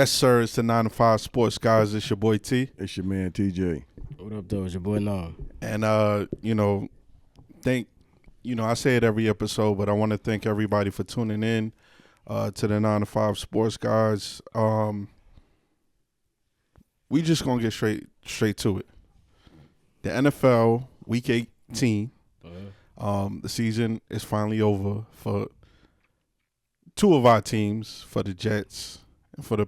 Yes, sir. It's the 9 to 5 Sports Guys. It's your boy T. It's your man TJ. What up, though? It's your boy Nom. And I say it every episode, but I want to thank everybody for tuning in to the 9 to 5 Sports Guys. We just gonna get straight to it. The NFL Week 18. The season is finally over for two of our teams, for the Jets and for the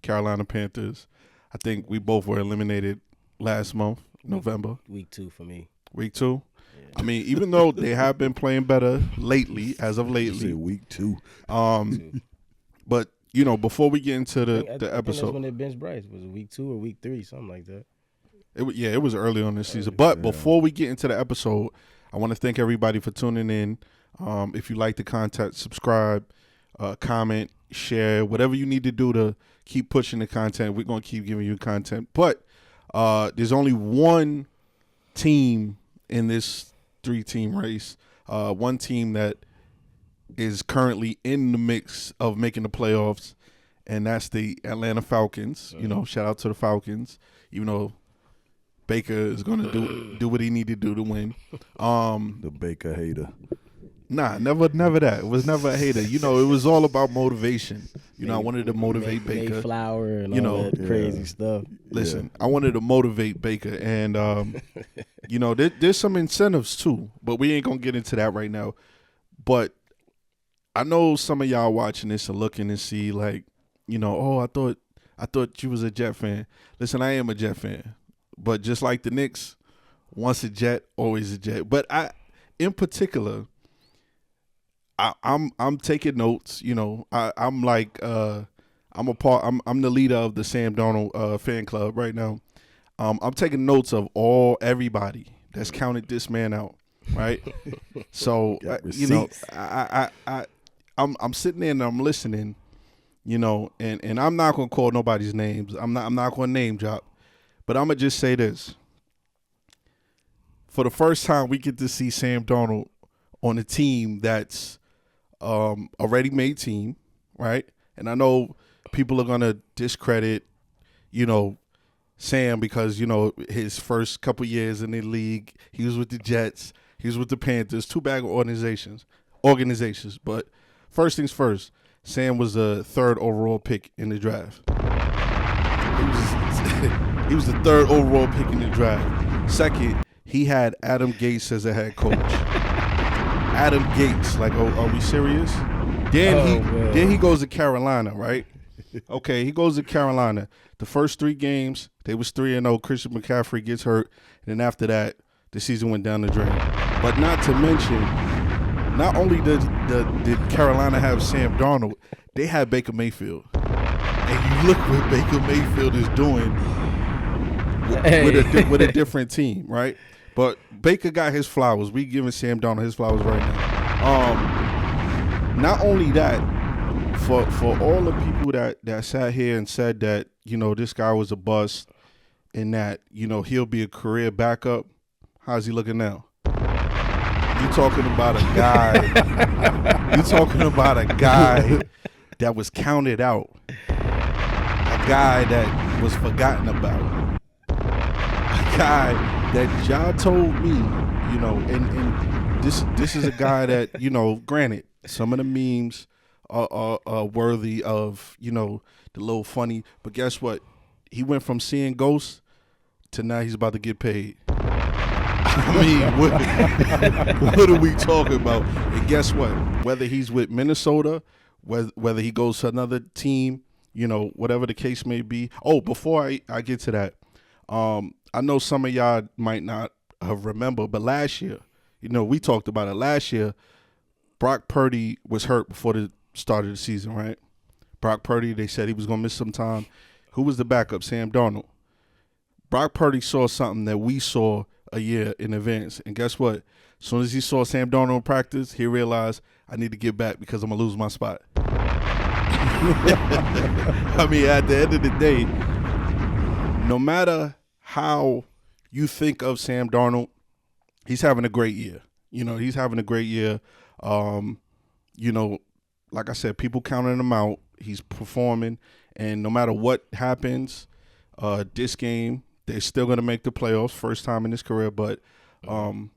Carolina Panthers. I think we both were eliminated last month, November. Week 2 for me. Week 2? Yeah. I mean, even though they have been playing better lately, as of lately. Week 2. But, before we get into the I think episode. that's when they benched Bryce. Was it week 2 or week 3? Something like that. It was early on this season. But before we get into the episode, I want to thank everybody for tuning in. If you like the content, subscribe, comment, share, whatever you need to do to keep pushing the content. We're going to keep giving you content. But there's only one team in this 3-team race, one team that is currently in the mix of making the playoffs, and that's the Atlanta Falcons. Shout out to the Falcons, even though Baker is going to do what he need to do to win. The Baker hater. Nah, never that. It was never a hater. It was all about motivation. I wanted to motivate Baker. Mayflower and all that crazy stuff. Listen, I wanted to motivate Baker, and there's some incentives too, but we ain't gonna get into that right now. But I know some of y'all watching this are looking and see like, I thought you was a Jet fan. Listen, I am a Jet fan, but just like the Knicks, once a Jet, always a Jet. But in particular, I'm taking notes. I'm like I'm the leader of the Sam Darnold fan club right now. I'm taking notes of everybody that's counted this man out, right? So I'm sitting there and I'm listening, and I'm not gonna call nobody's names. I'm not gonna name drop, but I'm gonna just say this. For the first time, we get to see Sam Darnold on a team that's a ready-made team, right? And I know people are gonna discredit, Sam because his first couple years in the league, he was with the Jets, he was with the Panthers, two bad organizations. But first things first, Sam was the 3rd overall pick in the draft. He was the 3rd overall pick in the draft. Second, he had Adam Gates as a head coach. Adam Gates, like, are we serious? Then he goes to Carolina, right? Okay, he goes to Carolina. The first 3 games, they was 3-0. Christian McCaffrey gets hurt, and then after that, the season went down the drain. But not to mention, not only did Carolina have Sam Darnold, they had Baker Mayfield. And you look what Baker Mayfield is doing with a different team, right? But Baker got his flowers. We giving Sam Darnold his flowers right now. Not only that, for all the people that sat here and said that, this guy was a bust and that, he'll be a career backup, how's he looking now? You talking about a guy that was counted out. A guy that was forgotten about. A guy that y'all told me, and this is a guy that, granted, some of the memes are worthy of, the little funny, but guess what? He went from seeing ghosts to now he's about to get paid. I mean, what are we talking about? And guess what? Whether he's with Minnesota, whether he goes to another team, whatever the case may be. Oh, before I get to that, I know some of y'all might not remember, but last year, we talked about it. Last year, Brock Purdy was hurt before the start of the season, right? Brock Purdy, they said he was going to miss some time. Who was the backup? Sam Darnold. Brock Purdy saw something that we saw a year in advance. And guess what? As soon as he saw Sam Darnold in practice, he realized, I need to get back because I'm going to lose my spot. I mean, at the end of the day, no matter how you think of Sam Darnold, he's having a great year. He's having a great year. Like I said, people counting him out. He's performing. And no matter what happens, this game, they're still going to make the playoffs, first time in his career. But I'll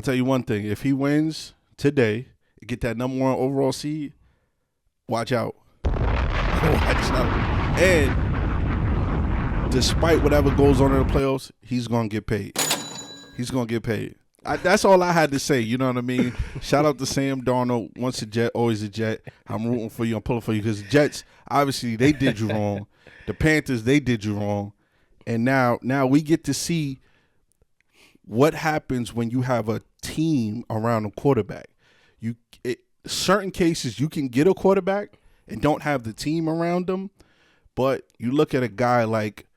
tell you one thing. If he wins today, get that number 1 overall seed, watch out. Watch out. And despite whatever goes on in the playoffs, he's going to get paid. He's going to get paid. That's all I had to say. You know what I mean? Shout out to Sam Darnold. Once a Jet, always a Jet. I'm rooting for you. I'm pulling for you because the Jets, obviously, they did you wrong. The Panthers, they did you wrong. And now we get to see what happens when you have a team around a quarterback. Certain cases, you can get a quarterback and don't have the team around them. But you look at a guy like,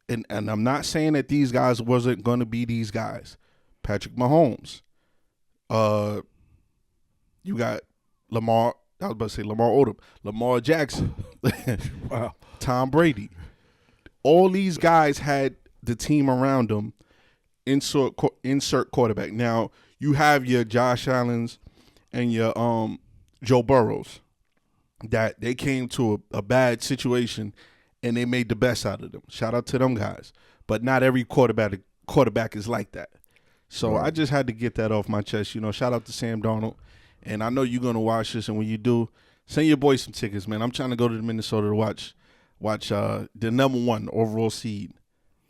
and I'm not saying that these guys wasn't going to be these guys. Patrick Mahomes. You got Lamar. I was about to say Lamar Odom. Lamar Jackson. Wow. Tom Brady. All these guys had the team around them. Insert quarterback. Now, you have your Josh Allens and your Joe Burrows that they came to a bad situation and they made the best out of them. Shout out to them guys. But not every quarterback is like that. So I just had to get that off my chest. You know, shout out to Sam Darnold. And I know you're going to watch this, and when you do, send your boys some tickets, man. I'm trying to go to Minnesota to watch the number 1 overall seed,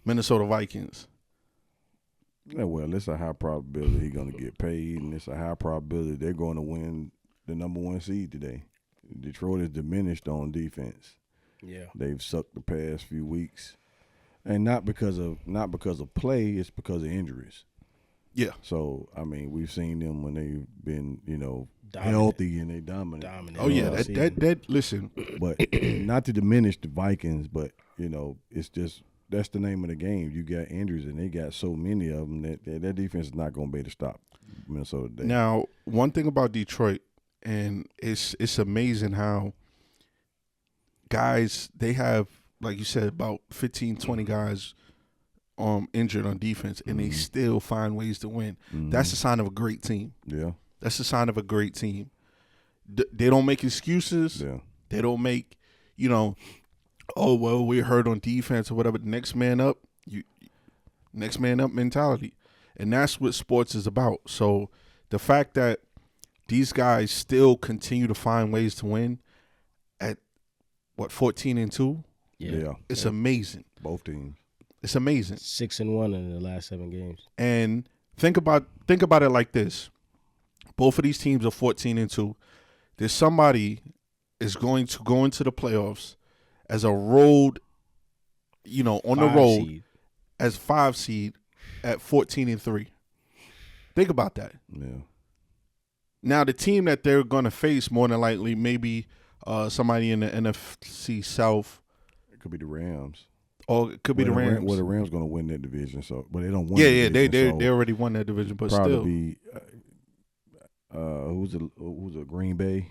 Minnesota Vikings. Yeah, well, it's a high probability he's going to get paid, and it's a high probability they're going to win the number 1 seed today. Detroit is diminished on defense. Yeah, they've sucked the past few weeks, and not because of play, it's because of injuries. Yeah. So I mean, we've seen them when they've been, dominant. Healthy and they dominant. Oh yeah, that listen. But not to diminish the Vikings, but it's just that's the name of the game. You got injuries, and they got so many of them that defense is not going to be able to stop Minnesota today. Now, one thing about Detroit, and it's amazing how guys, they have, like you said, about 15, 20 guys injured on defense, and they still find ways to win. That's a sign of a great team. Yeah. That's a sign of a great team. They don't make excuses. Yeah. They don't make, oh, well, we're hurt on defense or whatever. Next man up mentality. And that's what sports is about. So the fact that these guys still continue to find ways to win at, 14-2? Yeah. It's amazing. Both teams. It's amazing. 6-1 in the last 7 games. And think about it like this. Both of these teams are 14-2. There's somebody is going to go into the playoffs as a road, on the road seed. As 5 seed at 14-3. Think about that. Yeah. Now the team that they're going to face more than likely maybe somebody in the NFC South. It could be the Rams. Or it could be the Rams. Well, the Rams going to win that division, but they don't win. Yeah, they already won that division, but probably still. Be who's it? Green Bay.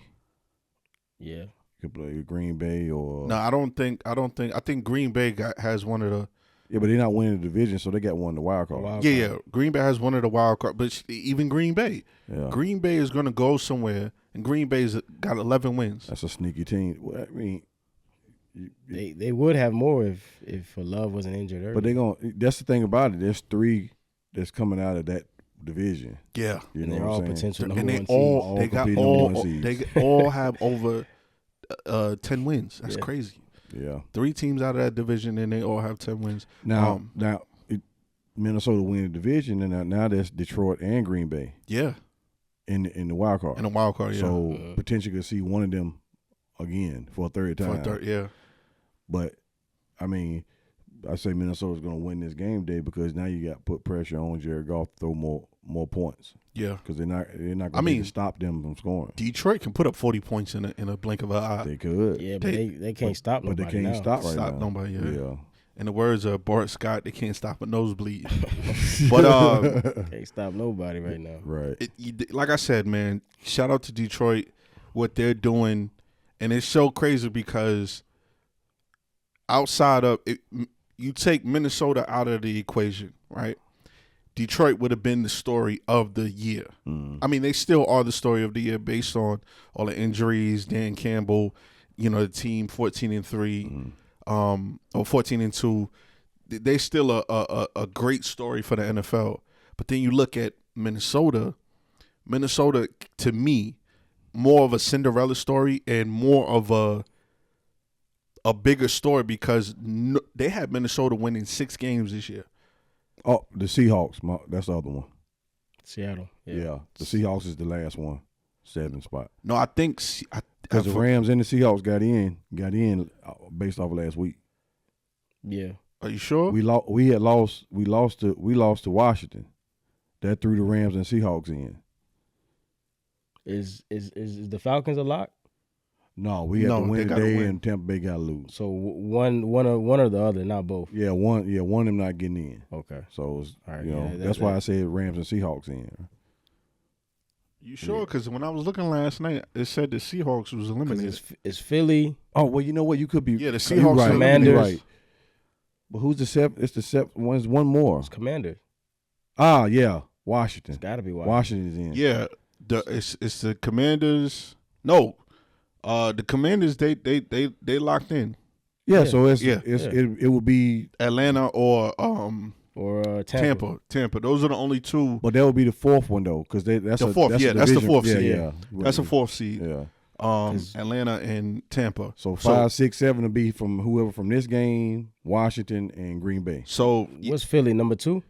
Yeah, could play Green Bay or. No, I think Green Bay has one of the. Yeah, but they're not winning the division, so they got one of the wild cards. Yeah. Green Bay has one of the wild cards, but even Green Bay is going to go somewhere, and Green Bay's got 11 wins. That's a sneaky team. Well, I mean. They would have more if Love wasn't injured early. But that's the thing about it. There's 3 that's coming out of that division. Yeah, and they're all potential number 1 seeds. They all have over 10 wins. That's crazy. Yeah, 3 teams out of that division, and they all have 10 wins. Now Minnesota win the division, and now that's Detroit and Green Bay. Yeah, in the wild card. In the wild card, yeah. So potentially could see one of them again for a third time. Yeah. But, I mean, I say Minnesota's going to win this game day because now you got to put pressure on Jared Goff to throw more points. Yeah. Because they're not going to stop them from scoring. Detroit can put up 40 points in a blink of an eye. They could. Yeah, but they can't stop nobody. But they can't stop right now. Stop nobody, yeah. In the words of Bart Scott, they can't stop a nosebleed. But can't stop nobody right now. Right. Like I said, man, shout out to Detroit, what they're doing. And it's so crazy because outside of it, you take Minnesota out of the equation, right? Detroit would have been the story of the year. I mean, they still are the story of the year based on all the injuries, Dan Campbell, the team 14-3, or 14-2. They still a great story for the NFL. But then you look at Minnesota. Minnesota, to me, more of a Cinderella story and more of a bigger story because they had Minnesota winning 6 games this year. Oh, the Seahawks. That's the other one. Seattle. Yeah. The Seahawks is the last one, 7 spot. No, I think because the Rams and the Seahawks got in based off of last week. Yeah. Are you sure? We lost to Washington. That threw the Rams and Seahawks in. Is the Falcons a lock? No, we had to win today, and Tampa Bay got to lose. So one or the other, not both. Yeah, one of them not getting in. Okay. So it's, all right, that's why I said Rams and Seahawks in. You sure? Because when I was looking last night, it said the Seahawks was eliminated. It's Philly. Oh well, you know what? You could be. Yeah, the Seahawks, right. Commanders. Right. But who's the seventh? It's the seventh. One more. It's Commanders. Ah, yeah, Washington. It's got to be Washington. Washington's in. Yeah, it's the Commanders. No, the Commanders they locked in. Yeah, so it would be Atlanta or Tampa. Tampa. Those are the only two. But that would be the fourth one though, because that's the fourth. That's the fourth seed. Yeah, that's a fourth seed. Yeah. Atlanta and Tampa. So 5, 6, 7 will be from whoever from this game, Washington and Green Bay. So what's Philly, number 2?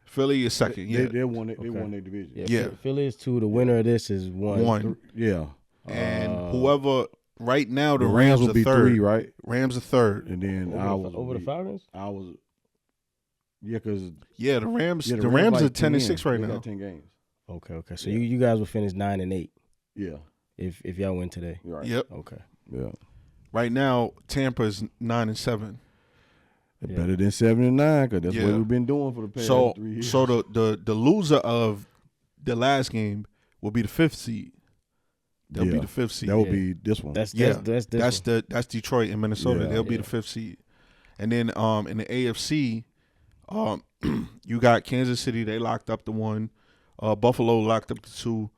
Philly is second. They won their division. Yeah. Philly is 2. The winner of this is 1. Yeah. And whoever right now the Rams will are be third. 3, right? Rams are third. And then over the Falcons? Because the Rams like are 10-6 right now. Got 10 games. Okay. So you guys will finish 9-8. Yeah. If y'all win today. Right. Yep. Okay. Yeah. Right now Tampa is 9-7. Better than 7-9, because that's what we've been doing for the past 3 years. So the loser of the last game will be the 5th seed. They'll be the 5th seed. That will be this one. That's Detroit and Minnesota. Yeah. They'll be the 5th seed. And then in the AFC, you got Kansas City. They locked up the 1. Buffalo locked up the 2.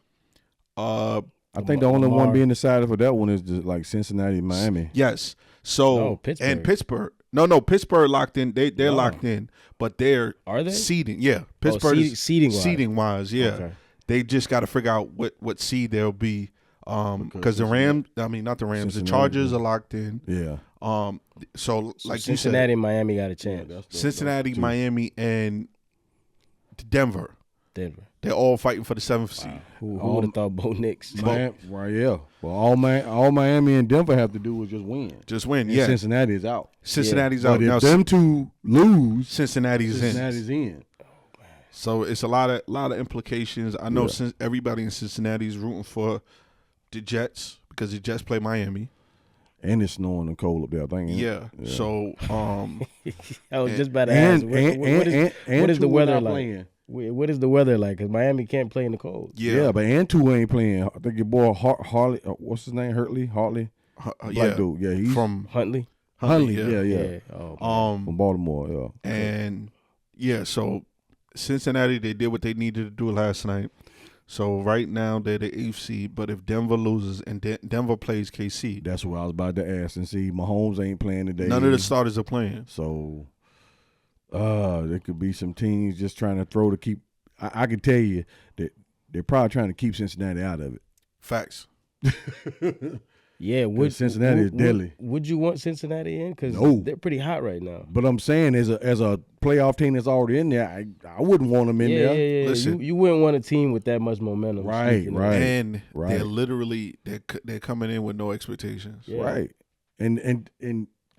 I think the only one being decided for that one is like Cincinnati, Miami. Yes. So Pittsburgh. And Pittsburgh. No, Pittsburgh locked in. They're locked in, but they're seeding. Yeah, Pittsburgh is seeding wise. Yeah, okay. They just got to figure out what seed they'll be. Because the Rams, not the Rams, the Chargers are locked in. Yeah. So like Cincinnati you and Miami got a chance. Cincinnati, Miami, and Denver. They're all fighting for the 7th seed. Who would have thought Bo Nix? Right, yeah. Well, all Miami and Denver have to do is just win. Just win, and yeah. Cincinnati is out. Cincinnati's out. But if now, them two lose, Cincinnati's in. So it's a lot of implications. I know since everybody in Cincinnati is rooting for the Jets because the Jets play Miami. And it's snowing and cold up there, I think. Yeah. So I was just about to ask. What is the weather like? Playing. What is the weather like? Because Miami can't play in the cold. Yeah, but Antu ain't playing. I think your boy Hartley, what's his name? Hartley. Black dude. Yeah, he's from Huntley. Yeah. Oh, from Baltimore. Yeah. And so Cincinnati, they did what they needed to do last night. So right now they're the 8th seed. But if Denver loses and Denver plays KC, that's what I was about to ask and see. Mahomes ain't playing today. None of the starters are playing. So. There could be some teams just trying to throw to keep. I can tell you that they're probably trying to keep Cincinnati out of it. Facts. Yeah, Cincinnati is deadly. Would you want Cincinnati in? Because they're pretty hot right now. But I'm saying, as a playoff team that's already in there, I wouldn't want them in there. Yeah. Listen, you wouldn't want a team with that much momentum. Right. And they're literally they're coming in with no expectations. Yeah. Right. And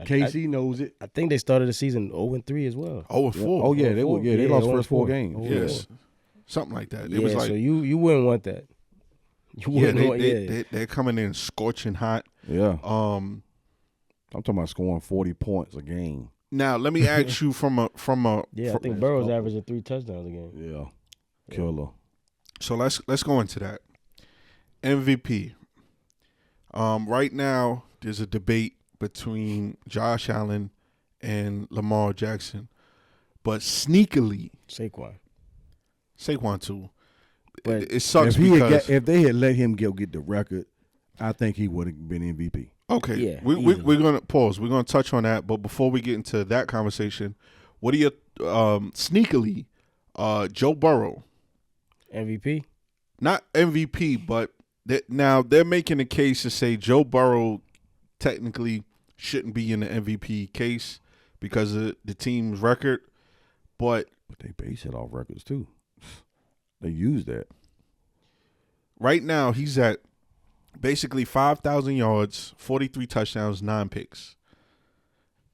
KC knows it. I think they started the season 0-3 as well. 0-4. Oh yeah, they were. Yeah, they lost first 4 games. Yes, something like that. Yeah, it was like, so you wouldn't want that. They're coming in scorching hot. Yeah. I'm talking about scoring 40 points a game. Now let me ask you from a. I think Burrow's averaging 3 touchdowns a game. Yeah, killer. So let's go into that. MVP. Right now there's a debate between Josh Allen and Lamar Jackson, but sneakily Saquon too. But it sucks because if they had let him get the record, I think he would have been MVP. Okay, Yeah, we're gonna pause. We're gonna touch on that, but before we get into that conversation, what are your sneakily, Joe Burrow, MVP? not MVP, but now they're making a case to say Joe Burrow technically shouldn't be in the MVP case because of the team's record, but they base it off records too. They use that. Right now he's at basically 5,000 yards, 43 touchdowns, 9 picks.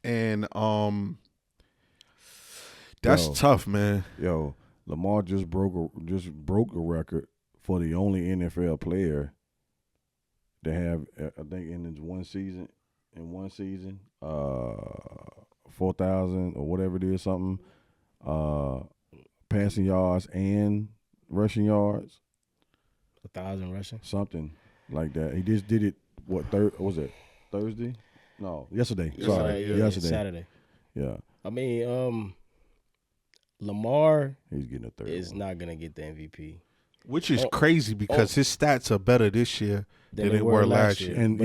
And that's tough, man. Yo, Lamar just broke a record for the only NFL player to have, I think, in one season, 4,000 or whatever it is, something, passing yards and rushing yards. 1,000 rushing, something like that. He just did it. What was it? Thursday? No, yesterday. Sorry, yesterday. Saturday. Yeah. I mean, Lamar He's getting a third. Is not gonna get the MVP, which is crazy because his stats are better this year than they were last year. And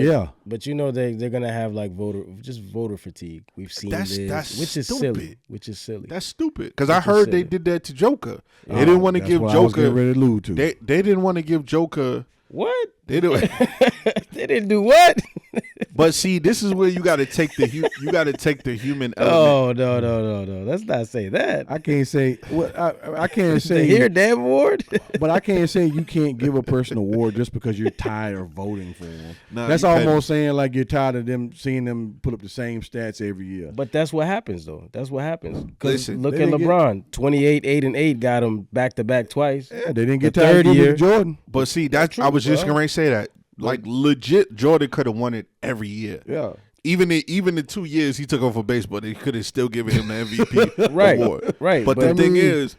but you know they're gonna have like voter fatigue. We've seen that's which is stupid. silly. That's stupid because I heard they did that to Joker. Yeah. They didn't want to give what Joker. I was getting ready to allude to. They didn't want to give Joker. What? They didn't. They didn't do what? But see, this is where you got to take the human element. Oh no! Let's not say that. I can't say what I can't say. Here, damn award. But I can't say you can't give a person an award just because you're tired of voting for them. No, that's almost saying like you're tired of them seeing them put up the same stats every year. But that's what happens, though. That's what happens. Listen, look at LeBron. 28, 8-8 got him back to back twice. Yeah, they didn't get The tired third of year. Jordan. But see, that's true, I was just bro. gonna say that. Like legit, Jordan could have won it every year. Yeah. Even the 2 years he took over baseball, they could have still given him the MVP Right, award. right. But But the I thing mean- is,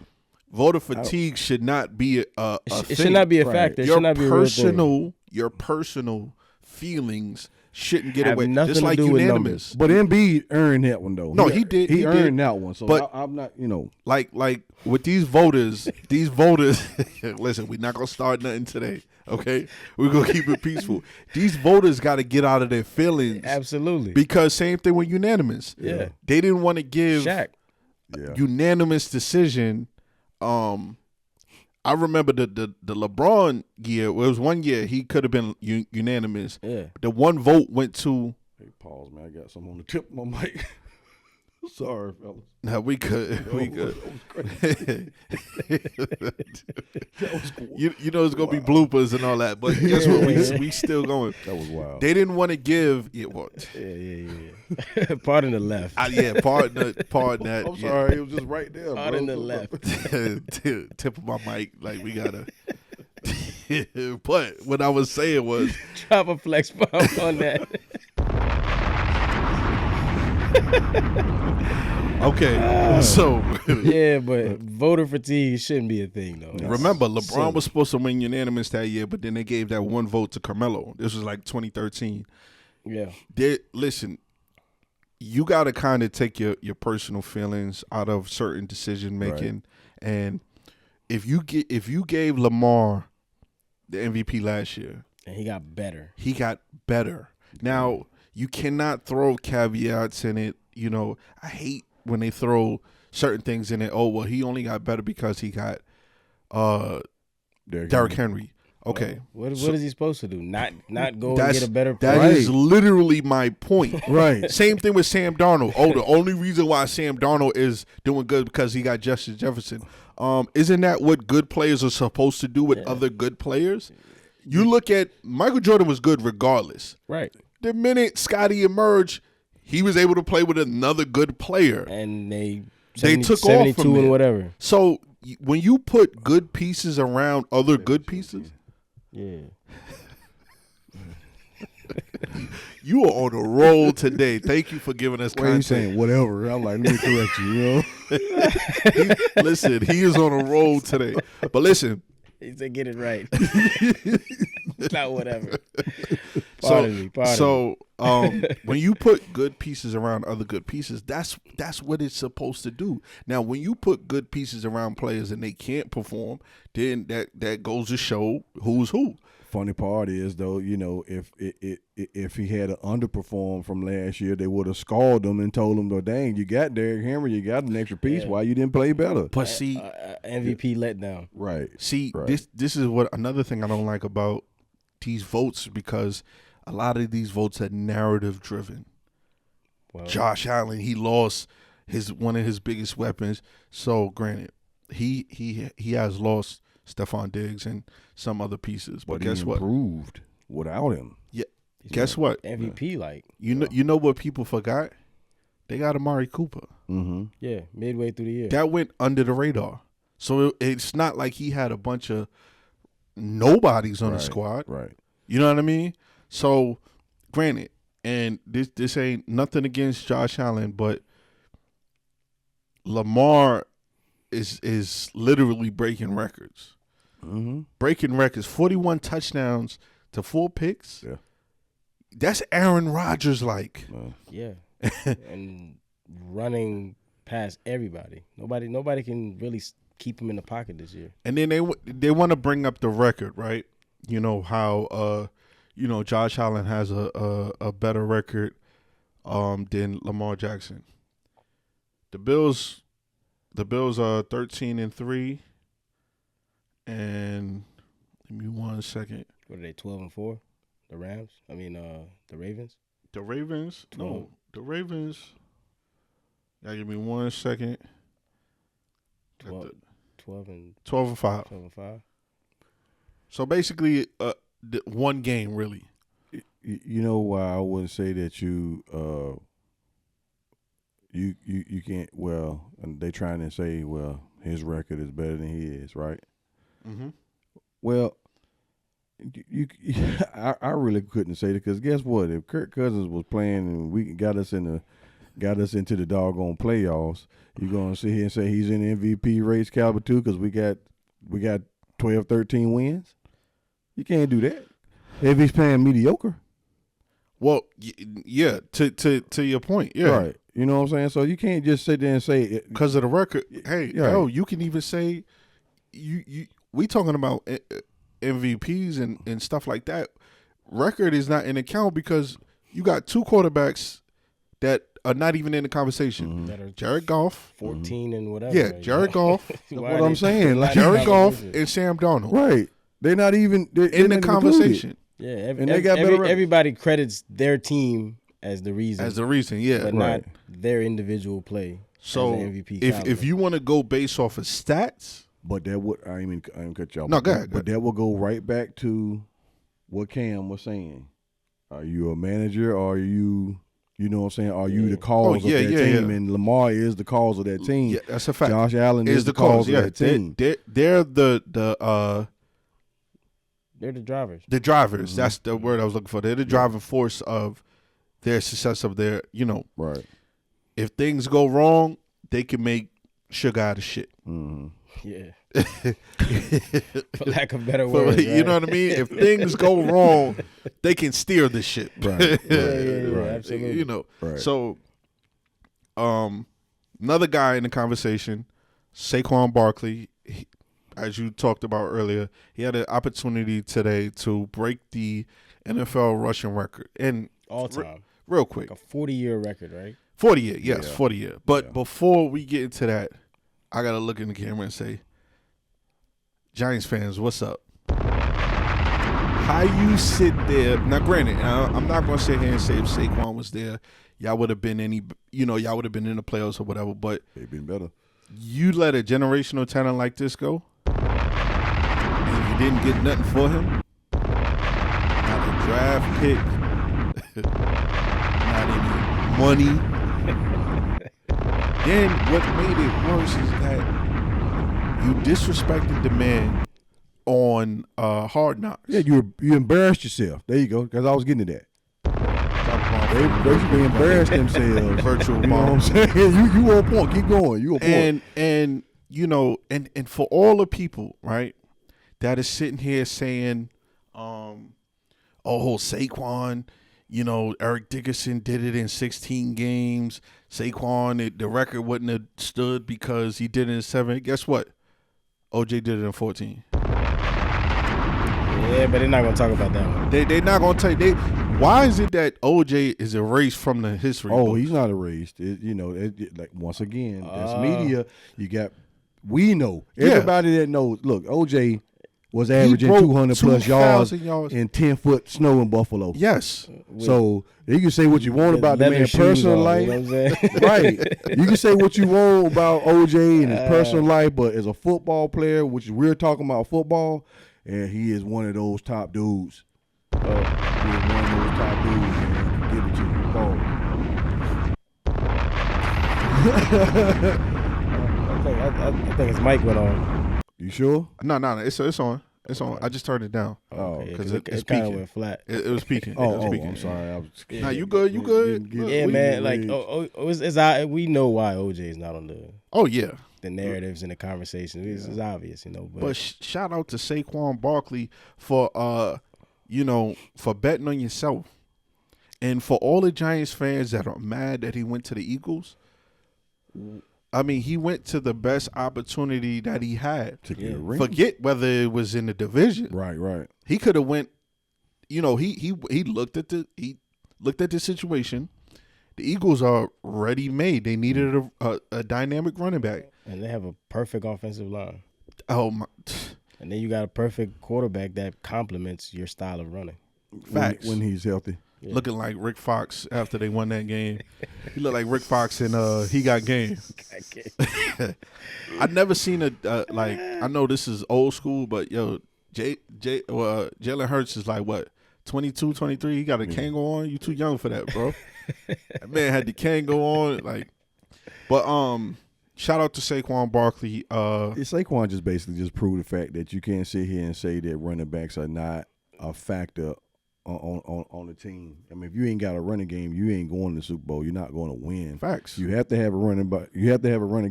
voter fatigue should not be a It thing. should not be a factor. It Your should not be a real thing. your personal feelings shouldn't get Have away. nothing Just to like do with unanimous. But Embiid earned that one though. No, he did. He He earned did. that one. So But- I'm not, Like with these voters, listen, we're not gonna start nothing today. Okay, we're gonna keep it peaceful. These voters got to get out of their feelings. Absolutely. Because same thing with unanimous. Yeah. They didn't want to give Shaq. unanimous decision. I remember the LeBron year. It was 1 year he could have been unanimous. Yeah. The one vote went to. Hey, pause, man. I got something on the tip of my mic. Sorry, fellas. No, we could. That was cool. You know it's gonna be bloopers and all that, but guess what? We still going. That was wild. They didn't want to give. Yeah, what? Yeah. Pardon the left. Pardon that. I'm sorry, it was just right there. Pardon bro. the left. Tip of my mic, like we gotta. But what I was saying was, Drop a flex bomb on that. okay, so Yeah, but voter fatigue shouldn't be a thing, though. remember, LeBron silly. was supposed to win unanimous that year, but then they gave that one vote to Carmelo. This was like 2013. Yeah. Listen, you got to kind of take your personal feelings out of certain decision making, and if you gave Lamar the MVP last year, And he got better. he got better. Now you cannot throw caveats in it. I hate when they throw certain things in it. Oh well, he only got better because he got Derrick Henry. Okay, What is he supposed to do? Not go and That's- get a better that player? is literally my point. Right. Same thing with Sam Darnold. Oh, the only reason why Sam Darnold is doing good because he got Justin Jefferson. Isn't that what good players are supposed to do with other good players? You look at Michael Jordan was good regardless. Right. The minute Scotty emerged, he was able to play with another good player. And they They took off 72 from and there. whatever. So when you put good pieces around other good pieces, Yeah. you are on a roll today. Thank you for giving us Why are you content. saying whatever? I'm like, let me correct you. Listen, he is on a roll today. But listen, He said get it right. Not whatever. so Pardon me. when you put good pieces around other good pieces, that's what it's supposed to do. Now, when you put good pieces around players and they can't perform, then that goes to show who's who. Funny part is though, if he had underperformed from last year, they would have scored him and told him, "Oh, dang, you got Derrick Henry, you got an extra piece. Why you didn't play better?" But see, MVP letdown. Right. See, this is what another thing I don't like about these votes, because a lot of these votes are narrative driven. Well, Josh Allen, he lost one of his biggest weapons. So granted, he has lost Stephon Diggs and some other pieces. But guess what? Improved without him. Yeah. Guess what? MVP, you know what people forgot? They got Amari Cooper. Mm-hmm. Yeah, midway through the year. That went under the radar. So it's not like he had a bunch of nobodies on the squad. Right. You know what I mean? So granted, and this ain't nothing against Josh Allen, but Lamar is literally breaking records. Mm-hmm. Breaking records. 41 touchdowns to 4 picks. Yeah. That's Aaron Rodgers like. Yeah. And running past everybody. Nobody can really keep him in the pocket this year. And then they want to bring up the record, right? You know how Josh Allen has a better record than Lamar Jackson. The Bills are 13-3, and give me 1 second. What are they, 12-4? The Rams? I mean, the Ravens. The Ravens? 12. No, the Ravens. Yeah, give me 1 second. 12 and 5. 12 and 5. So basically, one game really. You know why I wouldn't say that you can't. Well, and they trying to say, well, his record is better than his, right? Mm-hmm. Well, I really couldn't say that, because guess what? If Kirk Cousins was playing and we got us into the doggone playoffs, you're gonna sit here and say he's in the MVP race caliber too, because we got 12, 13 wins. You can't do that if he's playing mediocre. Well, yeah. To your point, yeah. Right. You know what I'm saying? So you can't just sit there and say it because of the record. Hey, you can even say we talking about MVPs and stuff like that. Record is not in account because you got 2 quarterbacks that are not even in the conversation. Mm-hmm. Jared Goff, 14 and whatever. Yeah, Jared Goff. That's what I'm saying. Like Jared Goff and Sam Darnold. Right. They're not even in the conversation. Yeah, and they got everybody credits their team as the reason. Yeah, but not their individual play. So as MVP if you want to go based off of stats, but that would I didn't cut y'all. No, go ahead. But that will go right back to what Cam was saying. Are you a manager, or are you? You know what I'm saying? Are you the cause of that team? Yeah. And Lamar is the cause of that team. Yeah, that's a fact. Josh Allen is the cause of that team. They're the They're the drivers. The drivers. Mm-hmm. That's the word I was looking for. They're the driving force of their success, of their, Right. If things go wrong, they can make sugar out of shit. Mm-hmm. Yeah. For lack of better words. Right? You know what I mean? If things go wrong, they can steer the shit. Right. Yeah, absolutely. Right. So, another guy in the conversation, Saquon Barkley, as you talked about earlier, he had an opportunity today to break the NFL rushing record. And all time. Real quick. Like a 40-year record, right? 40-year, yes, 40-year. But before we get into that, I got to look in the camera and say, Giants fans, what's up? How you sit there? Now, granted, I'm not going to sit here and say if Saquon was there, y'all would have been y'all would have been in the playoffs or whatever, but they've been better. You let a generational talent like this go, and you didn't get nothing for him? Not a draft pick, not any money. Then what made it worse is that you disrespected the man on Hard Knocks. Yeah, you embarrassed yourself. There you go, because I was getting to that. They basically embarrassed themselves. Virtual you know what I'm saying? You on point. Keep going. You on point. And and for all the people, right, that is sitting here saying, Saquon, Eric Dickerson did it in 16 games. Saquon, the record wouldn't have stood because he did it in 7. Guess what? OJ did it in 14. Yeah, but they're not gonna talk about that one. They not gonna take. Why is it that OJ is erased from the history? Oh, book? he's not erased. Like once again, that's media. You got. We know everybody that knows. Look, OJ was averaging 200 plus yards in 10-foot snow in Buffalo. Yes. So you can say what you want about the man's personal life, you know what I'm saying? right? You can say what you want about OJ and his personal life, but as a football player, which we're talking about football, and he is one of those top dudes. He is one of those top dudes, man. Give it to you, ball. I think his mic went on. You sure? No. It's on. It's on. I just turned it down. Okay, because it it's kind of peaking. went flat. It was peaking. I'm sorry. Nah, you good? You good? Yeah, man. Like, we know why OJ is not on Oh yeah. the narratives and the conversation. It's obvious, you know. But shout out to Saquon Barkley for for betting on yourself, and for all the Giants fans that are mad that he went to the Eagles. I mean, he went to the best opportunity that he had to get a ring. Forget whether it was in the division. Right. He could have went. He looked at the situation. The Eagles are ready made. They needed a dynamic running back, and they have a perfect offensive line. Oh my! And then you got a perfect quarterback that complements your style of running. Facts. When he's healthy. Yeah. Looking like Rick Fox after they won that game. He looked like Rick Fox in He Got Game. I've never seen I know this is old school, but Jalen Hurts is like what, 22, 23? He got a Kango on. You too young for that, bro. That man had the Kango on, but shout out to Saquon Barkley. Saquon just basically proved the fact that you can't sit here and say that running backs are not a factor on the team. I mean, if you ain't got a running game, you ain't going to the Super Bowl. You're not going to win. Facts. You have to have a running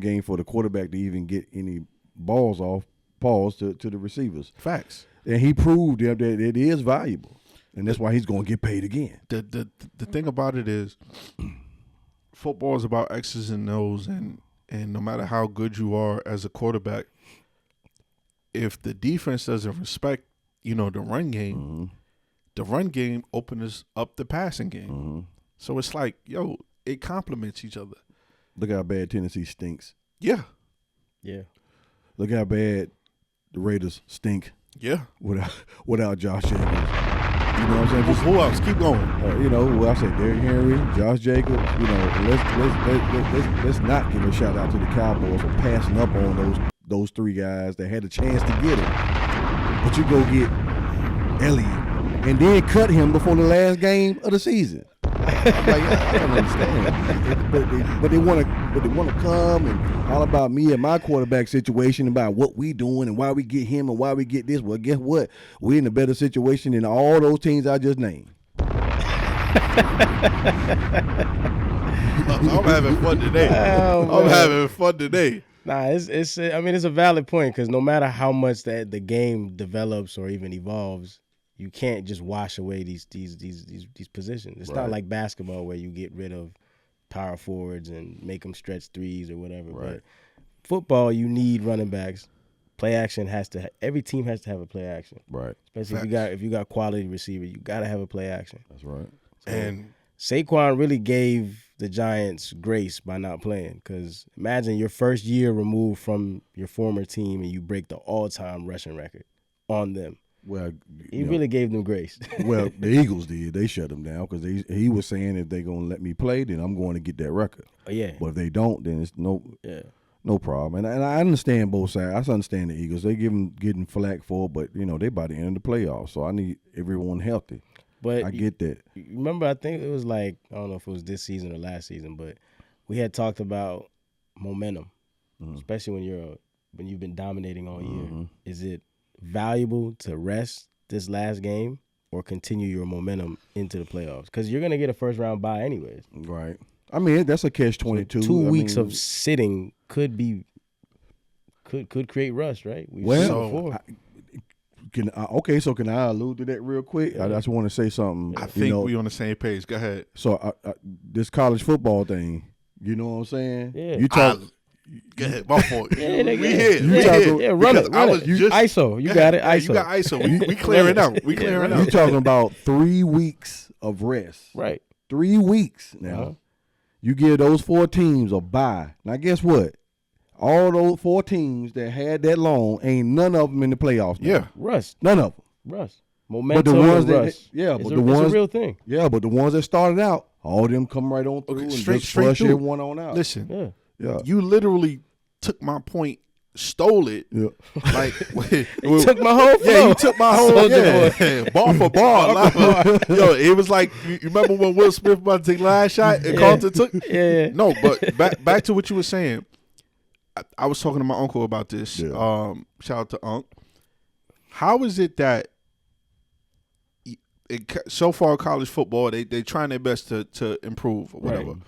game for the quarterback to even get any balls off, to the receivers. Facts. And he proved that it is valuable, and that's why he's going to get paid again. The thing about it is, football is about X's and O's, and no matter how good you are as a quarterback, if the defense doesn't respect, the run game. Mm-hmm. The run game opens up the passing game. Mm-hmm. So it's like, it complements each other. Look how bad Tennessee stinks. Yeah. Look how bad the Raiders stink. Yeah. Without Josh Jacobs. You know what I'm saying? Who else? Keep going. I say Derrick Henry, Josh Jacobs. Let's not give a shout out to the Cowboys for passing up on those three guys that had a chance to get it. But you go get Elliott. And then cut him before the last game of the season. I'm like, I don't understand. But they want to come and all about me and my quarterback situation, about what we doing and why we get him and why we get this. Well, guess what? We're in a better situation than all those teams I just named. I'm having fun today. I'm having fun today. Nah, it's a valid point, because no matter how much that the game develops or even evolves, you can't just wash away these positions. It's not like basketball where you get rid of power forwards and make them stretch threes or whatever. Right. But football, you need running backs. Play action every team has to have a play action. Right. Especially if you got quality receiver, you got to have a play action. That's right. So and Saquon really gave the Giants grace by not playing, because imagine your first year removed from your former team and you break the all-time rushing record on them. Well, he really gave them grace. Well, the Eagles did. They shut him down because he was saying if they're going to let me play, then I'm going to get that record. Oh, yeah. But if they don't, then it's no problem. And I understand both sides. I understand the Eagles. They getting flack for it, but, they by the end of the playoffs. So I need everyone healthy. But I get that. Remember, I think it was I don't know if it was this season or last season, but we had talked about momentum, especially when you've been dominating all year. Is it valuable to rest this last game or continue your momentum into the playoffs? Because you're going to get a first-round bye anyways. Right. I mean, that's a catch-22. So 2 weeks of sitting could create rust, right? Can I allude to that real quick? Yeah. I just want to say something. I think we're on the same page. Go ahead. So this college football thing, you know what I'm saying? Yeah. Go ahead, my fault. Yeah, we nigga. here. Yeah, We here. yeah, run Because it. I Run was it. You, just ISO. You got it. Yeah, ISO. you got ISO. We clearing out. We clearing You out. talking about 3 weeks of rest. Right. 3 weeks now. Uh-huh. You give those 4 teams a bye. Now, guess what? All those 4 teams that had that long, ain't none of them in the playoffs now. Yeah. Rust. None of them. Rust. Momentum But the ones and that, rust. yeah, It's but a, the it's ones, a real thing. yeah, but the ones that started out, all of them come right on through and straight just flush through. everyone on out. Listen, Yeah. Yeah. you literally took my point, stole it. Yeah. Like You took my whole flow. Yeah, you took my whole Sold your bar for bar. Yo, it was like you remember when Will Smith about to take the last shot and Carlton took. Yeah. No, but back to what you were saying. I was talking to my uncle about this. Yeah. Shout out to Unc. How is it that so far college football they trying their best to improve or whatever? Right.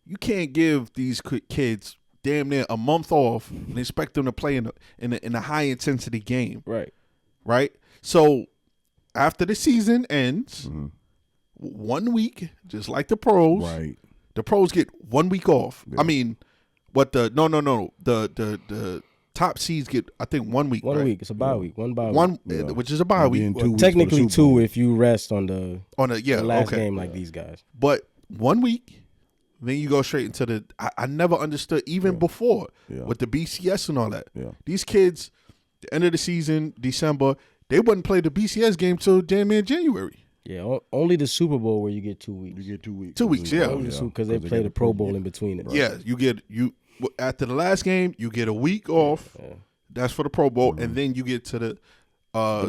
You can't give these kids damn near a month off and expect them to play in a high intensity game. Right? So after the season ends, 1 week, just like the pros, Right. the pros get 1 week off. Yeah. I mean, what the the top seeds get, I think 1 week. 1 right? week. It's a bye week. One bye week. One, Yeah. which is a bye And week. then 2 weeks Technically for the Super Bowl. 2 if you rest on the The last okay. game like these guys. But 1 week, then you go straight into the. I never understood even before Yeah. with the BCS and all that. Yeah. These kids, the end of the season, December, they wouldn't play the BCS game till damn near January. Yeah, only the Super Bowl where you get 2 weeks. You get 2 weeks. 2 weeks, yeah. Because they play the Pro Bowl in between it. Yeah, you get after the last game, you get a week off. Yeah. That's for the Pro Bowl, and then you get to the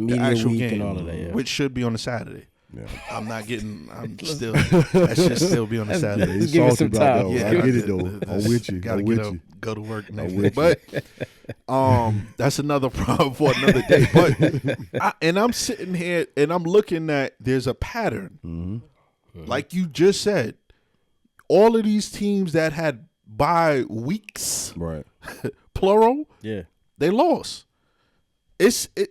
media actual week game, and all of that, yeah. which should be on a Saturday. Yeah. I'm still. That should still be on a Saturday. He's give it salty some about time. that. Yeah, I get it though. I'm with you. Gotta I'm get with up, you. go to work next with day. But that's another problem for another day. But I'm sitting here and I'm looking at there's a pattern, like you just said. All of these teams that had bye weeks, Right. plural, Yeah. they lost.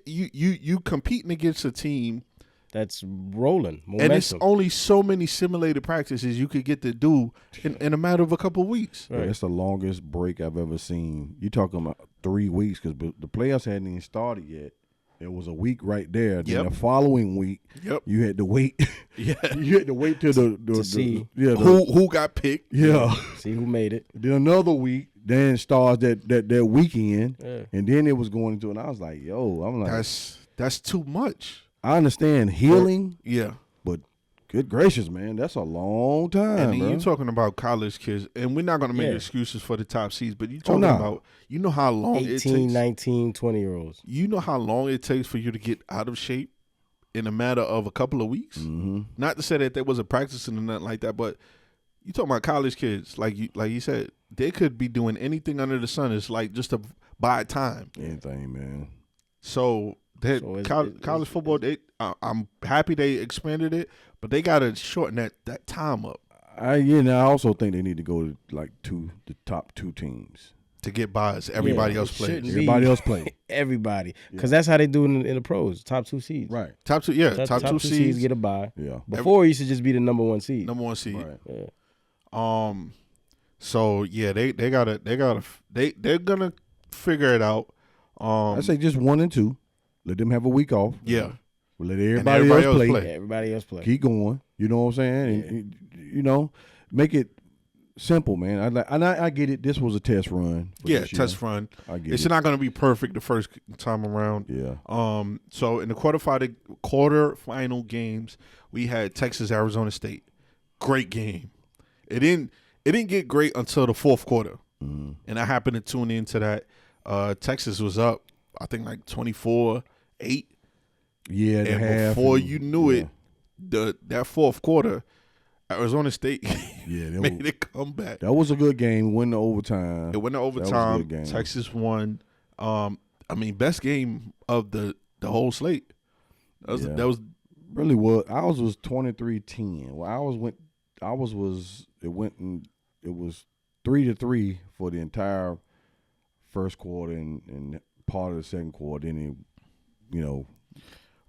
You competing against a team. That's rolling. Momentum. And it's only so many simulated practices you could get to do in a matter of a couple of weeks. Yeah, that's the longest break I've ever seen. You talking about 3 weeks because the playoffs hadn't even started yet. It was a week right there. Then the following week, you had to wait. Yeah, you had to wait till to see who got picked. Yeah. See who made it. Then another week, then starts that weekend, Yeah. and then it was going into, and I was like, yo, I'm like, That's too much. I understand healing, Yeah. but good gracious, man, that's a long time. And then bro. you're talking about college kids, and we're not going to make Yeah. excuses for the top seeds, but you're talking no. about, you know how long it 18, takes. 19, 20-year-olds. You know how long it takes for you to get out of shape in a matter of a couple of weeks? Mm-hmm. Not to say that there wasn't practicing or nothing like that, but you talking about college kids, like you said, they could be doing anything under the sun. It's like just to buy time. Anything, man. So that college football, I'm happy they expanded it, but they got to shorten that time up I also think they need to go to like the top 2 teams. to get buys. Everybody else plays. shouldn't be. Everybody else play. Everybody. Because that's how they do it in the pros. Top 2 seeds. Right. Top 2, yeah. Top 2 seeds seeds get a bye. Yeah. Before, it used to just be the number 1 seed. number 1 seed. Right. Yeah. So yeah, they're gonna figure it out. I say just 1 and 2. Let them have a week off. Yeah. Let everybody else play. play. Yeah, everybody else play. Keep going. You know what I'm saying? And, make it simple, man. I get it. This was a test run. Yeah, test run. I get It's it. not going to be perfect the first time around. Yeah. So in the quarterfinal games, we had Texas Arizona State. Great game. It didn't get great until the fourth quarter, and I happened to tune into that. Texas was up, I think like 24-8. Yeah, And before you knew it, that fourth quarter, Arizona State made it come back. That was a good game. Went to overtime. It went to That was a overtime. good game. Texas won. Best game of the whole slate. That was really was. Ours was 23-10. Well, it was 3-3 for the entire first quarter and part of the second quarter. Then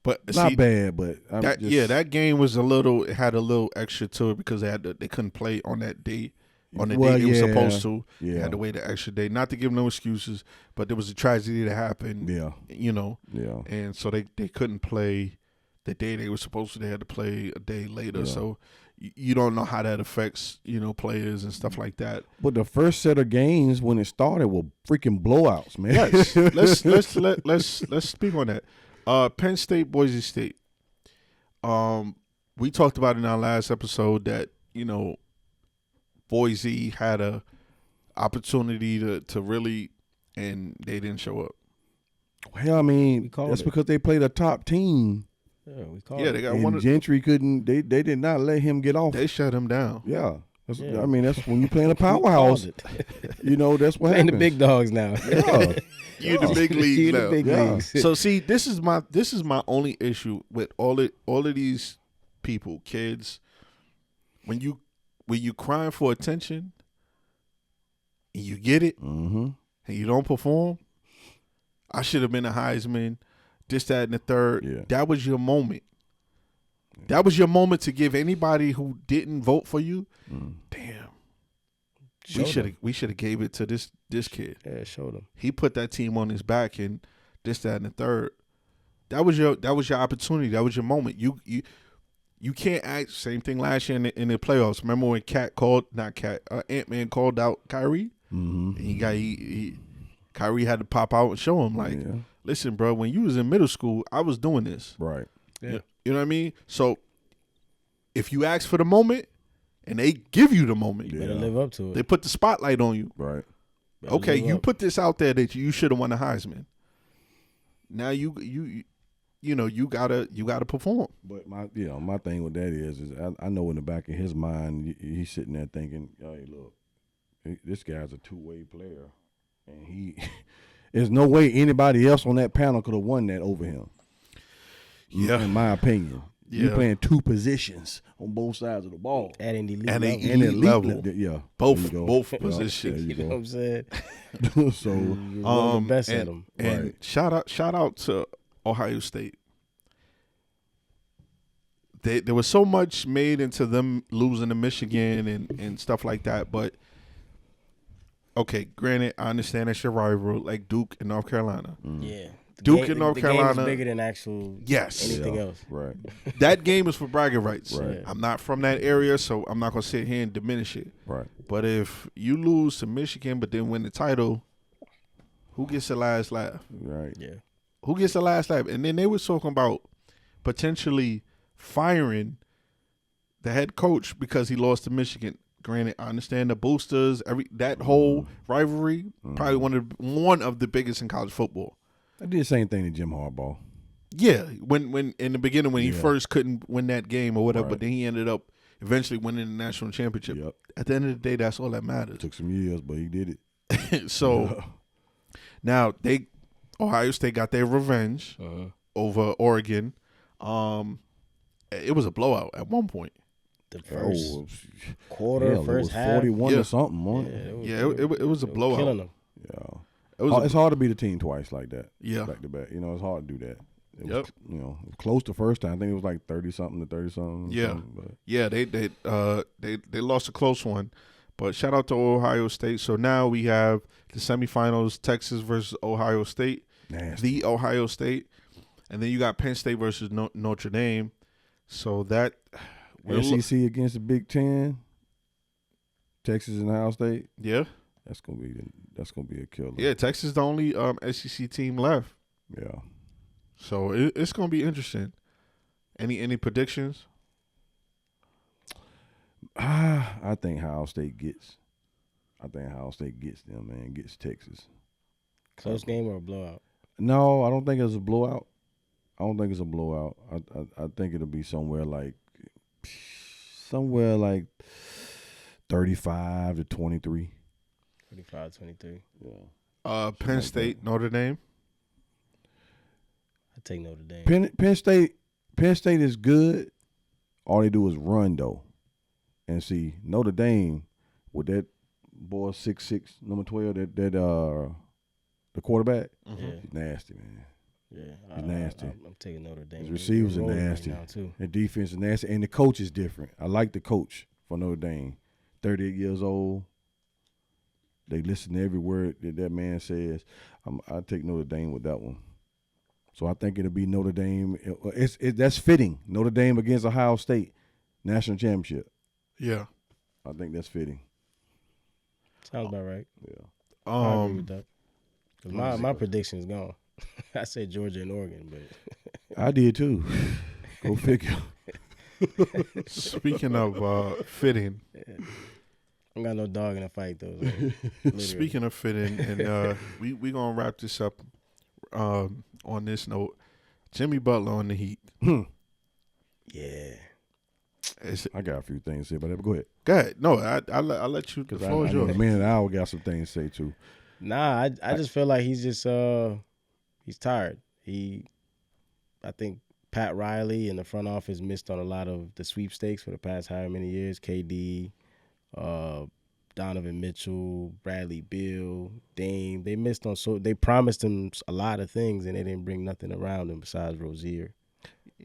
but not bad, but that game was had a little extra to it because they couldn't play on that day on the Well, day they were yeah. supposed to. They Yeah. had to wait an extra day. Not to give no excuses, but there was a tragedy that happened. Yeah. You know, Yeah. and so they couldn't play the day they were supposed to. They had to play a day later. Yeah. So you don't know how that affects, players and stuff like that. But the first set of games when it started were freaking blowouts, man. Yes, let's speak on that. Penn State, Boise State. We talked about in our last episode that Boise had a opportunity to really, and they didn't show up. Well, I mean, that's because they played a top team. Yeah, we called Yeah, it. they got And one. Gentry couldn't. They did not let him get off. They shut him down. Yeah. Yeah. I mean, that's when you playing a We called powerhouse. it. That's what Playing happens. the big dogs now. Yeah. You the big league You the now. big Yeah. leagues. So see, this is my only issue with all of these people, kids. When you crying for attention, and you get it, Mm-hmm. and you don't perform, I should have been a Heisman, this, that, and the third. Yeah. That was your moment. That was your moment to give anybody who didn't vote for you. Damn, we should have gave it to this kid. Yeah, showed them. He put that team on his back and this, that, and the third. That was your opportunity. That was your moment. You can't act. Same thing last year in the playoffs. Remember when Ant-Man called out Kyrie? Mm-hmm. And Kyrie had to pop out and show him like, Yeah. listen, bro, when you was in middle school, I was doing this. Right. Yeah. You know what I mean? So if you ask for the moment and they give you the moment, Better live up to it. they put the spotlight on you. Right. Better Okay, live you up. put this out there that you should have won the Heisman. Now you gotta perform. But my thing with that is I know in the back of his mind he's sitting there thinking, hey, look, this guy's a two-way player, and there's no way anybody else on that panel could have won that over him. Yeah. In my opinion. Yeah. You're playing two positions on both sides of the ball. At an elite And level. elite level. Yeah. Both there you go. both Yeah, positions. there You know what I'm saying? you go. So You're one of the best at and, them. and Right. shout out to Ohio State. There was so much made into them losing to Michigan and stuff like that, but okay, granted, I understand that's your rival, like Duke and North Carolina. Yeah. Duke and North the Carolina. game's bigger than actual Yes. anything Yeah, else. Right. That game is for bragging rights. Right. I'm not from that area, so I'm not gonna sit here and diminish it. Right. But if you lose to Michigan but then win the title, who gets the last laugh? Right. Yeah. Who gets the last laugh? And then they were talking about potentially firing the head coach because he lost to Michigan. Granted, I understand the boosters, that whole rivalry, probably one of the biggest in college football. I did the same thing to Jim Harbaugh. Yeah, when in the beginning when he Yeah. first couldn't win that game or whatever, Right. but then he ended up eventually winning the national championship. Yep. At the end of the day, that's all that matters. Took some years, but he did it. So now Ohio State got their revenge over Oregon. It was a blowout at one point. The first Oh, quarter, hell, it first was half. 41 Yeah. or something, wasn't Yeah, it? Yeah, it was a they were blowout. killing them. Yeah. It was It's hard to beat a team twice like that. Yeah. Back to back. It's hard to do that. It Yep. was, it was close the first time. I think it was like 30-something to 30-something. Yeah. But Yeah, they lost a close one, but shout out to Ohio State. So now we have the semifinals: Texas versus Ohio State, nasty. the Ohio State, and then you got Penn State versus Notre Dame. So that SEC against the Big Ten, Texas and Ohio State. yeah, That's gonna be a killer. yeah. Texas is the only SEC team left, Yeah. so it's gonna be interesting. Any predictions? I think Ohio State gets. Them, man. Gets Texas. Close game or a blowout? No, I don't think it's a blowout. I think it'll be somewhere like 35-23. 35-23. Yeah. Penn like State, Notre Dame. I take Notre Dame. Penn State is good. All they do is run though. And see, Notre Dame with that boy 6'6", number 12, the quarterback, Yeah. he's nasty, man. Yeah. He's nasty. I'm taking Notre Dame. His receivers are They're rolling nasty. right now, too. The defense is nasty, and the coach is different. I like the coach for Notre Dame. 38 years old. They listen to every word that man says. I take Notre Dame with that one. So I think it'll be Notre Dame. That's fitting. Notre Dame against Ohio State, national championship. Yeah. I think that's fitting. Sounds about right. Yeah. I agree with that. 'Cause my prediction is gone. I said Georgia and Oregon, but I did too. Go figure. Speaking of fitting, I got no dog in the fight though. So speaking of fitting, and we gonna wrap this up on this note. Jimmy Butler on the Heat. Yeah. I got a few things to say about that, but go ahead. Go ahead. No, I'll let you. The floor is yours. The man and I got some things to say too. Nah, I just feel like he's just he's tired. I think Pat Riley and the front office missed on a lot of the sweepstakes for the past however many years. KD, Donovan Mitchell, Bradley Beal, Dame. They missed on they promised him a lot of things and they didn't bring nothing around him besides Rozier.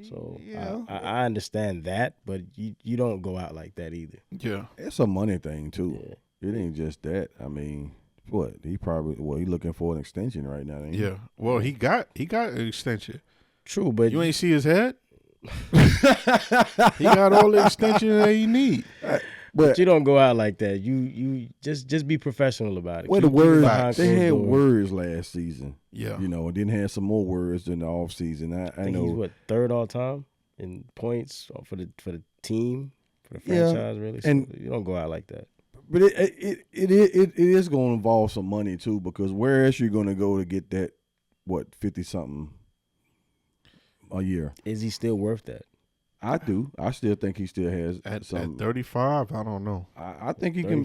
So yeah. I understand that, but you don't go out like that either. Yeah, it's a money thing too. Yeah. It ain't just that. I mean, what he looking for an extension right now. Ain't he? Yeah. Well, he got an extension. True, but you ain't see his head. He got all the extension that he need. But you don't go out like that. You just be professional about it. Well, the words they had words last season. Yeah, and then have some more words in the off season. I know he's what, third all time in points for the team, for the franchise, really. So and you don't go out like that. But it is going to involve some money too, because where else you going to go to get that 50 something a year? Is he still worth that? I do. I still think he still has at 35. I don't know. I think he can.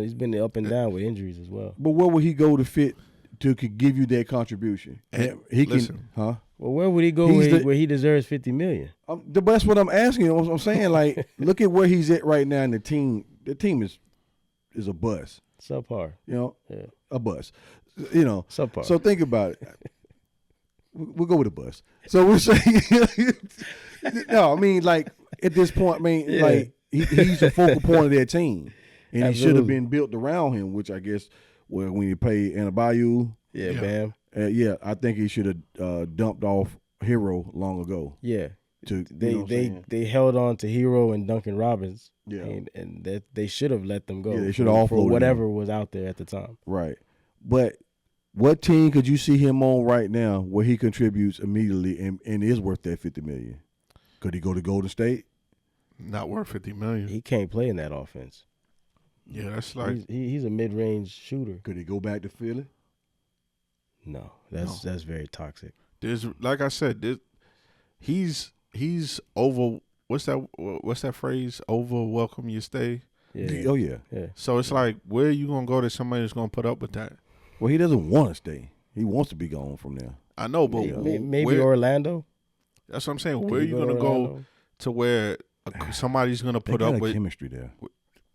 He's been up and down with injuries as well. But where would he go to fit to give you that contribution? And he listen, can, huh? Well, where would he go where he deserves $50 million? That's what I'm asking. You know what I'm saying? Like, look at where he's at right now in the team. The team is a bust. Subpar. A bust. Subpar. So think about it. We'll go with a bus. So we're saying, no, I mean, like, at this point, like, he's the focal point of that team. And Absolutely. He should have been built around him, which I guess, when you play Adebayo. Bam. I think he should have dumped off Hero long ago. Yeah. They held on to Hero and Duncan Robins. Yeah. And that they should have let them go. Yeah, they should have offloaded for whatever was out there at the time. Right. But what team could you see him on right now where he contributes immediately and is worth that $50 million? Could he go to Golden State? Not worth $50 million. He can't play in that offense. Yeah, that's like he's a mid-range shooter. Could he go back to Philly? No, that's very toxic. There's, like I said, he's over. What's that phrase? Over welcome you stay. Yeah. Oh yeah. So it's like, where are you gonna go that somebody's gonna put up with that? Well, he doesn't want to stay. He wants to be gone from there. I know, but maybe Orlando. That's what I'm saying. Where are you going to go to where somebody's going to put up with chemistry there?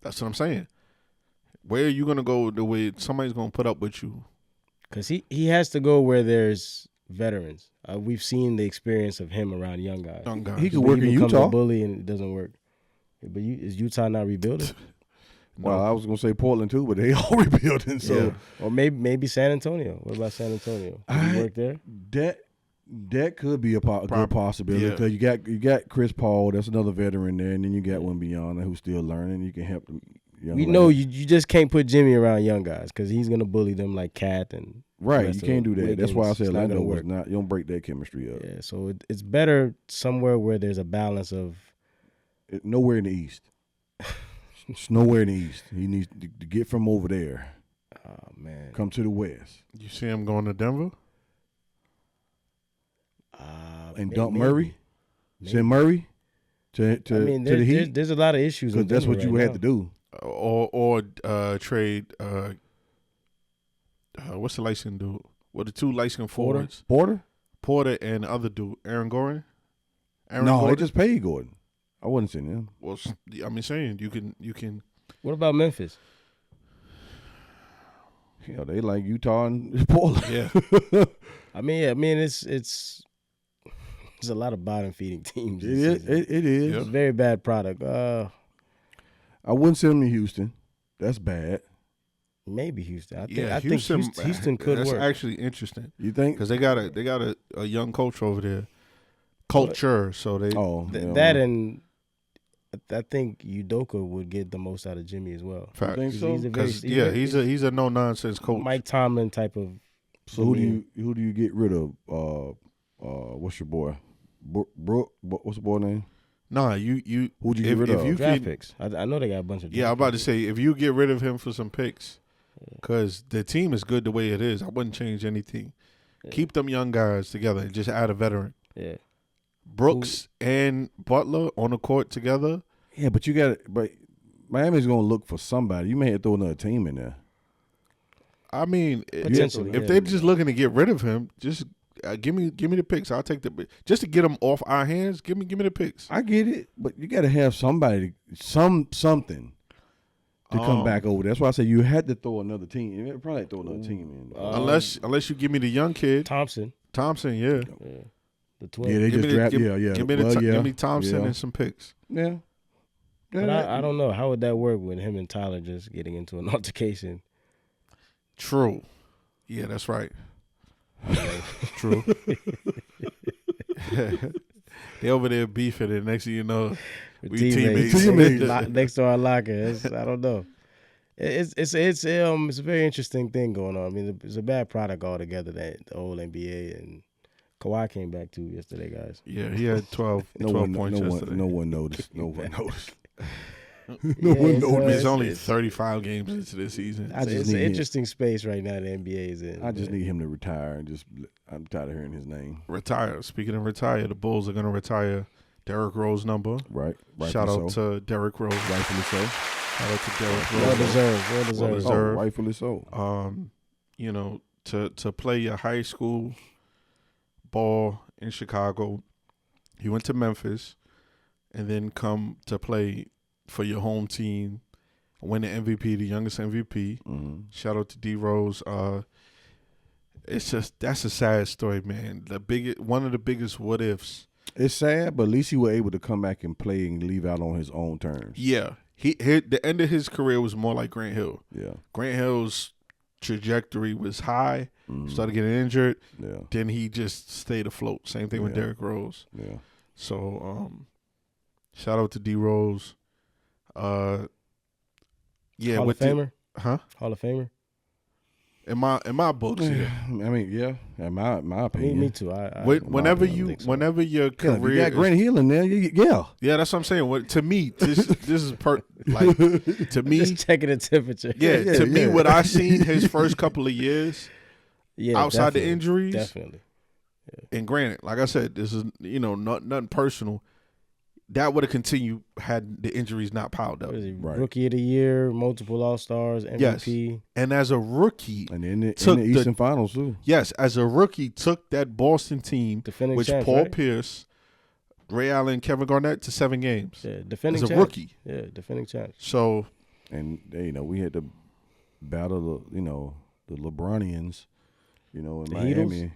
That's what I'm saying. Where are you going to go the way somebody's going to put up with you? Because he has to go where there's veterans. We've seen the experience of him around young guys. He could work in Utah. A bully and it doesn't work. But is Utah not rebuilding? No. Well, I was gonna say Portland too, but they all rebuilding. So, or maybe San Antonio. What about San Antonio? Did he work there? That could be a good possibility because you got Chris Paul. That's another veteran there, and then you got Wembanyama who's still learning. You can help them. We know you just can't put Jimmy around young guys because he's gonna bully them like Cat and right. You can't do that. Wiggins. That's why I said Orlando was not. You don't break that chemistry up. Yeah, so it's better somewhere where there's a balance of. Nowhere in the East. It's nowhere in the East. He needs to get from over there. Oh, man. Come to the West. You see him going to Denver? And dump Murray? Send Murray to the Heat? There's a lot of issues. Because that's what you had to do. Or trade, what's the light-skinned dude? What the two light-skinned forwards? Porter and the other dude, Aaron Gordon? They just paid Gordon. I wouldn't send him. Well, I'm saying you can. What about Memphis? They like Utah and Portland. Yeah. I mean, it's there's a lot of bottom feeding teams. It is. It's a very bad product. I wouldn't send him to Houston. That's bad. Maybe Houston. I Yeah, think Houston could that's work. actually interesting You think? because they got a young coach over there. Culture, so they. That and I think Udoka would get the most out of Jimmy as well. Fact. think so? He's a no nonsense coach. Mike Tomlin type of. So who do you get rid of? What's your boy? Brooke. What's the boy name? Nah, you Who'd you get rid of? Draft picks. I know they got a bunch of. Yeah, I'm about to say if you get rid of him for some picks, because the team is good the way it is, I wouldn't change anything. Yeah. Keep them young guys together and just add a veteran. Yeah. Brooks and Butler on the court together. Yeah, but Miami's gonna look for somebody. You may have to throw another team in there. I mean, Potentially, if yeah. they're just looking to get rid of him, just give me the picks. I'll take just to get them off our hands. Give me the picks. I get it, but you got to have somebody, something to come back over. That's why I say you had to throw another team. You probably throw another team in. Unless you give me the young kid Thompson, yeah. the twins. Yeah, they just draft. Yeah. Give me Thompson and some picks. Yeah. But I don't know. How would that work with him and Tyler just getting into an altercation? True. Yeah, that's right. True. They over there beefing, and next thing you know, we teammates. Next to our locker. I don't know. It's a very interesting thing going on. I mean, it's a bad product altogether, that the whole NBA, and Kawhi came back too yesterday, guys. Yeah, he had 12 points yesterday. No one noticed. No one noticed. It's only 35 games into this season. It's an interesting space right now the NBA is in. I just need him to retire and I'm tired of hearing his name. Retire. Speaking of retire, the Bulls are going to retire Derrick Rose number. Right. Shout out to Derrick Rose. Rightfully so. Shout out to Derrick Rose. Well deserved. Oh, rightfully so. To play your high school ball in Chicago, you went to Memphis, and then come to play for your home team, win the MVP, the youngest MVP. Mm-hmm. Shout out to D Rose. That's a sad story, man. One of the biggest what ifs. It's sad, but at least he was able to come back and play and leave out on his own terms. Yeah, the end of his career was more like Grant Hill. Yeah, Grant Hill's trajectory was high. Mm-hmm. Started getting injured. Yeah, then he just stayed afloat. Same thing with Derrick Rose. Yeah. So, shout out to D Rose. Hall of Famer? Hall of Famer? In my books, yeah. I mean, yeah. In my opinion, me too. Whenever your career, you got Grant Hill in there, yeah. That's what I'm saying. To me, this is to me, just checking the temperature. Yeah, to me, what I seen his first couple of years, outside the injuries, definitely. Yeah. And granted, like I said, this is nothing personal. That would have continued had the injuries not piled up. Right. Rookie of the year, multiple All-Stars, MVP. Yes. And as a rookie, and in the Eastern Finals too. Yes, as a rookie, took that Boston team, defending which champs, Paul right? Pierce, Ray Allen, Kevin Garnett, to 7 games. Yeah, defending as a champs. rookie. Yeah, defending champs. So, and we had to battle the LeBronians, in Miami,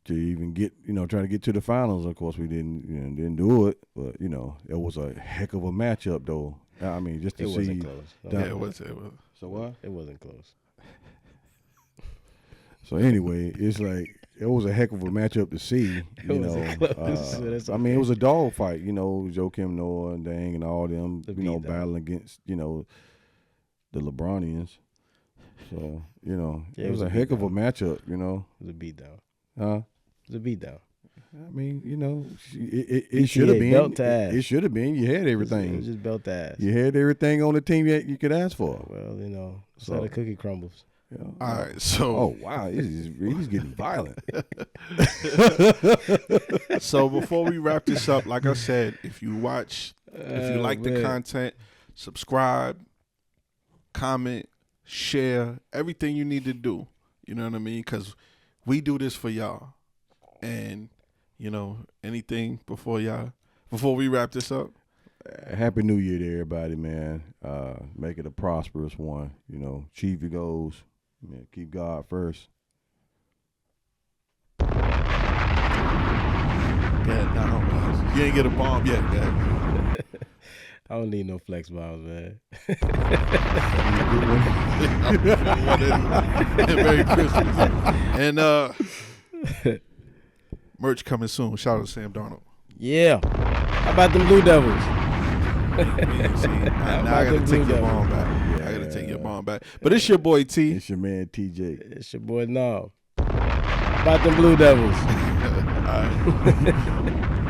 to even get, trying to get to the finals. Of course, we didn't do it, but it was a heck of a matchup, though. I mean, just to it see. Wasn't close. Yeah, it was. So what? It wasn't close. So anyway, it's like it was a heck of a matchup to see. I mean, it was a dog fight. Joakim Noah and Dang and all them. Battling against the LeBronians. So it was a heck of a matchup. It was a beatdown. Huh? It was a beatdown. I mean, it should have been. Belt to ass. It should have been. You had everything. It was just belt to ass. You had everything on the team that you could ask for. Well, so how the cookie crumbles. Yeah. All right, so. Oh, wow. He's getting violent. So before we wrap this up, like I said, if you like the content, subscribe, comment, share, everything you need to do. You know what I mean? Because we do this for y'all. And, anything before we wrap this up? Happy New Year to everybody, man. Make it a prosperous one. Achieve your goals. Man, keep God first. Yeah, no. You ain't get a bomb yet, man. I don't need no flex miles, man. Merry Christmas. And merch coming soon. Shout out to Sam Darnold. Yeah. How about them Blue Devils? See, now I gotta take your bomb back. I gotta take your bomb back. But it's your boy T. It's your man TJ. It's your boy Nom. How about them Blue Devils? All right.